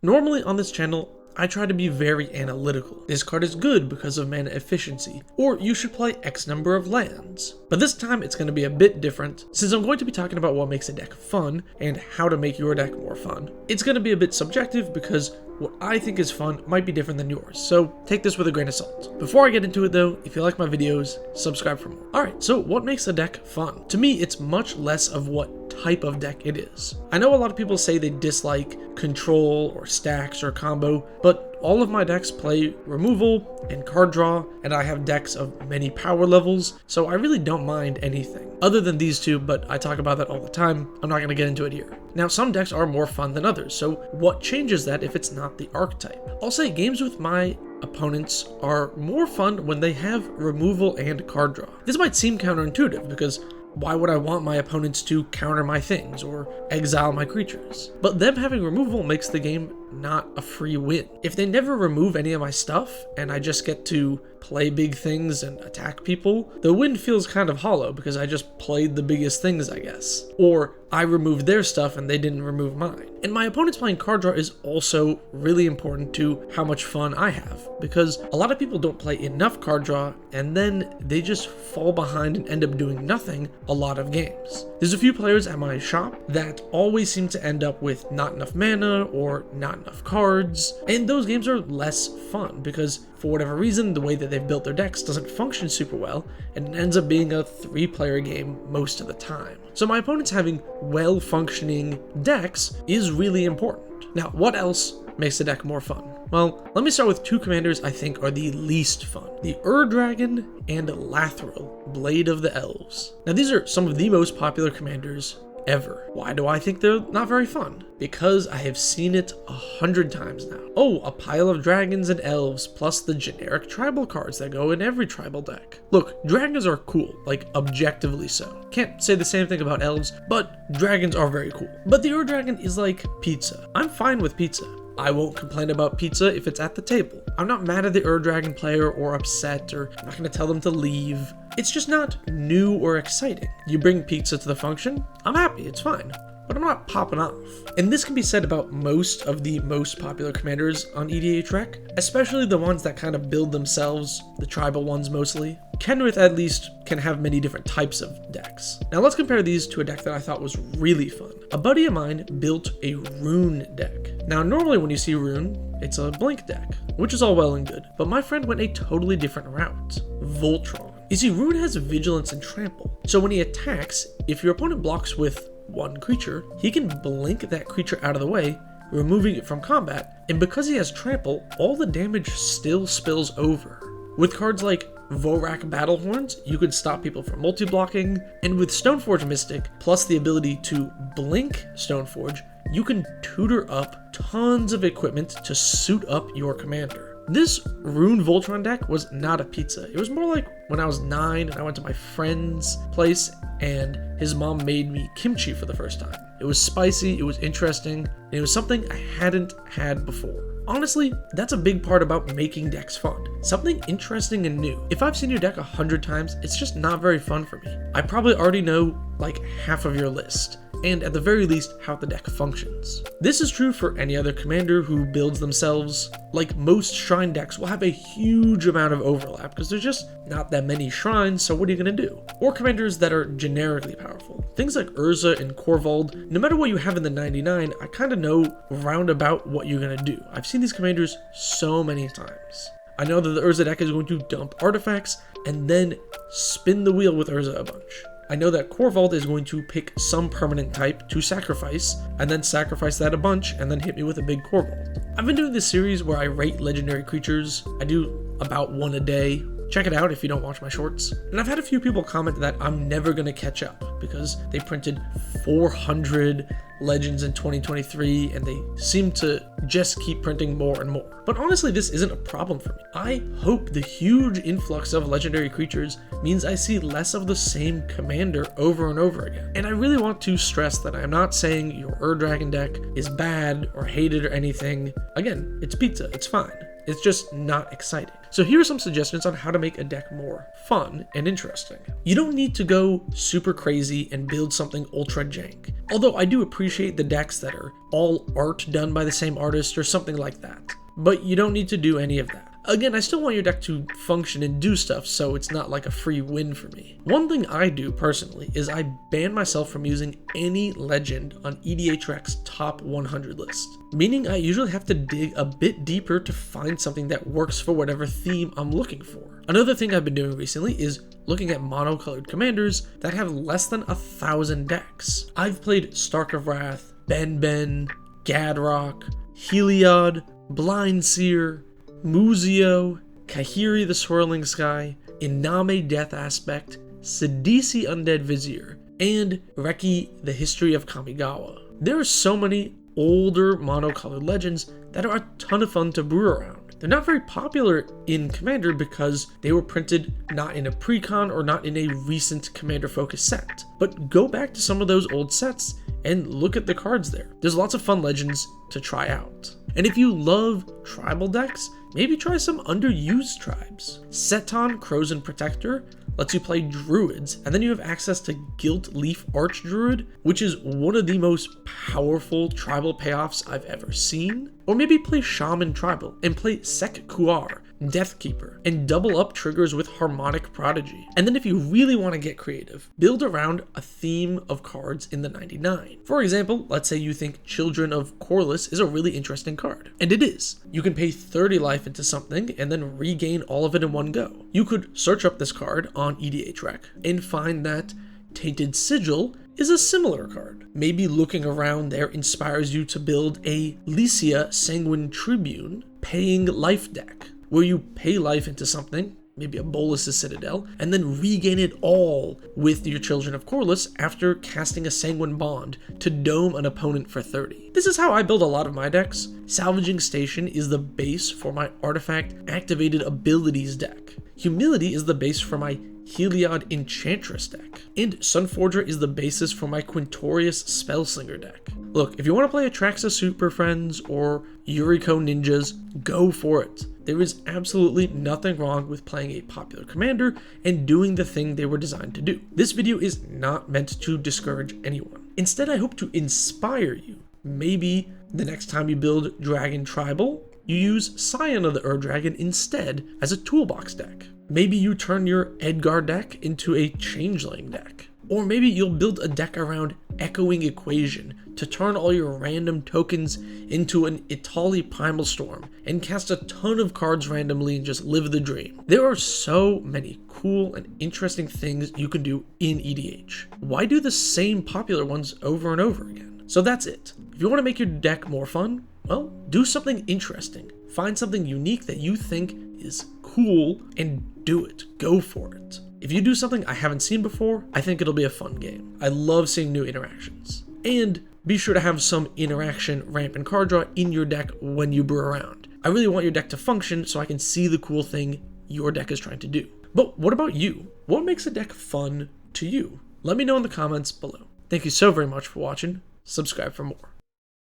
Normally on this channel, I try to be very analytical. This card is good because of mana efficiency, or you should play X number of lands. But this time it's going to be a bit different, since I'm going to be talking about what makes a deck fun and how to make your deck more fun. It's going to be a bit subjective because what I think is fun might be different than yours, so take this with a grain of salt. Before I get into it though, if you like my videos, subscribe for more. Alright, so what makes a deck fun? To me, it's much less of what type of deck it is. I know a lot of people say they dislike control or stacks or combo, but all of my decks play removal and card draw, and I have decks of many power levels, so I really don't mind anything. Other than these two, but I talk about that all the time, I'm not going to get into it here. Now, some decks are more fun than others, so what changes that if it's not the archetype? I'll say games with my opponents are more fun when they have removal and card draw. This might seem counterintuitive because why would I want my opponents to counter my things or exile my creatures? But them having removal makes the game not a free win. If they never remove any of my stuff and I just get to play big things and attack people, the win feels kind of hollow because I just played the biggest things, I guess. Or I removed their stuff and they didn't remove mine. And my opponents playing card draw is also really important to how much fun I have, because a lot of people don't play enough card draw and then they just fall behind and end up doing nothing a lot of games. There's a few players at my shop that always seem to end up with not enough mana or not enough cards, and those games are less fun because for whatever reason the way that they've built their decks doesn't function super well and it ends up being a 3-player game most of the time. So my opponents having well-functioning decks is really important. Now, what else makes the deck more fun? Well, let me start with two commanders I think are the least fun. The Dragon and Lathril, Blade of the Elves. Now these are some of the most popular commanders ever. Why do I think they're not very fun? Because I have seen it 100 times now. Oh, a pile of dragons and elves plus the generic tribal cards that go in every tribal deck. Look, dragons are cool, like objectively so. Can't say the same thing about elves, but dragons are very cool. But the Dragon is like pizza. I'm fine with pizza. I won't complain about pizza if it's at the table. I'm not mad at the Dragon player or upset, or I'm not going to tell them to leave. It's just not new or exciting. You bring pizza to the function, I'm happy, it's fine. But I'm not popping off. And this can be said about most of the most popular commanders on EDH Rec, especially the ones that kind of build themselves, the tribal ones mostly. Kenrith at least can have many different types of decks. Now let's compare these to a deck that I thought was really fun. A buddy of mine built a rune deck. Now normally when you see rune, it's a blink deck, which is all well and good, but my friend went a totally different route. Voltron. You see, rune has vigilance and trample, so when he attacks, if your opponent blocks with one creature, he can blink that creature out of the way, removing it from combat, and because he has trample, all the damage still spills over. With cards like Vorak Battlehorns, you could stop people from multi-blocking, and with Stoneforge Mystic, plus the ability to blink Stoneforge, you can tutor up tons of equipment to suit up your commander. This Rune Voltron deck was not a pizza. It was more like when I was 9 and I went to my friend's place and his mom made me kimchi for the first time. It was spicy, it was interesting, and it was something I hadn't had before. Honestly, that's a big part about making decks fun. Something interesting and new. If I've seen your deck 100 times, it's just not very fun for me. I probably already know like half of your list, and at the very least, how the deck functions. This is true for any other commander who builds themselves. Like most shrine decks will have a huge amount of overlap because there's just not that many shrines, so what are you gonna do? Or commanders that are generically powerful. Things like Urza and Korvold, no matter what you have in the 99, I kind of know roundabout what you're gonna do. I've seen these commanders so many times. I know that the Urza deck is going to dump artifacts and then spin the wheel with Urza a bunch. I know that Korvold is going to pick some permanent type to sacrifice, and then sacrifice that a bunch, and then hit me with a big Korvold. I've been doing this series where I rate legendary creatures. I do about one a day. Check it out if you don't watch my shorts. And I've had a few people comment that I'm never gonna catch up because they printed 400 legends in 2023 and they seem to just keep printing more and more. But honestly, this isn't a problem for me. I hope the huge influx of legendary creatures means I see less of the same commander over and over again. And I really want to stress that I'm not saying your Dragon deck is bad or hated or anything. Again, it's pizza, it's fine. It's just not exciting. So here are some suggestions on how to make a deck more fun and interesting. You don't need to go super crazy and build something ultra jank. Although I do appreciate the decks that are all art done by the same artist or something like that. But you don't need to do any of that. Again, I still want your deck to function and do stuff, so it's not like a free win for me. One thing I do personally is I ban myself from using any legend on EDHREC's top 100 list, meaning I usually have to dig a bit deeper to find something that works for whatever theme I'm looking for. Another thing I've been doing recently is looking at monocolored commanders that have less than 1,000 decks. I've played Stark of Wrath, Ben, Gadrock, Heliod, Blindseer, Muzio, Kahiri the Swirling Sky, Iname Death Aspect, Sidisi Undead Vizier, and Reki the History of Kamigawa. There are so many older monocolored legends that are a ton of fun to brew around. They're not very popular in Commander because they were printed not in a precon or not in a recent Commander focused set. But go back to some of those old sets and look at the cards there. There's lots of fun legends to try out. And if you love tribal decks, maybe try some underused tribes. Seton Crozen Protector lets you play druids, and then you have access to Gilt Leaf Archdruid, which is one of the most powerful tribal payoffs I've ever seen. Or maybe play Shaman Tribal and play Sek Kuar, Deathkeeper, and double up triggers with Harmonic Prodigy. And then if you really want to get creative, build around a theme of cards in the 99. For example, let's say you think Children of Corliss is a really interesting card, and it is. You can pay 30 life into something and then regain all of it in one go. You could search up this card on EDHREC and find that Tainted Sigil is a similar card. Maybe looking around there inspires you to build a Lycia Sanguine Tribune paying life deck, where you pay life into something, maybe a Bolas' Citadel, and then regain it all with your Children of Corliss after casting a Sanguine Bond to dome an opponent for 30. This is how I build a lot of my decks. Salvaging Station is the base for my Artifact Activated Abilities deck. Humility is the base for my Heliod Enchantress deck, and Sunforger is the basis for my Quintorius Spellslinger deck. Look, if you want to play Atraxa Super Friends or Yuriko Ninjas, go for it. There is absolutely nothing wrong with playing a popular commander and doing the thing they were designed to do. This video is not meant to discourage anyone. Instead, I hope to inspire you. Maybe the next time you build Dragon Tribal, you use Scion of the Ur-Dragon instead as a toolbox deck. Maybe you turn your Edgar deck into a Changeling deck. Or maybe you'll build a deck around Echoing Equation to turn all your random tokens into an Itali Primal Storm and cast a ton of cards randomly and just live the dream. There are so many cool and interesting things you can do in EDH. Why do the same popular ones over and over again? So that's it. If you want to make your deck more fun, well, do something interesting. Find something unique that you think is cool and do it. Go for it. If you do something I haven't seen before, I think it'll be a fun game. I love seeing new interactions. And be sure to have some interaction, ramp, and card draw in your deck when you brew around. I really want your deck to function so I can see the cool thing your deck is trying to do. But what about you? What makes a deck fun to you? Let me know in the comments below. Thank you so very much for watching. Subscribe for more.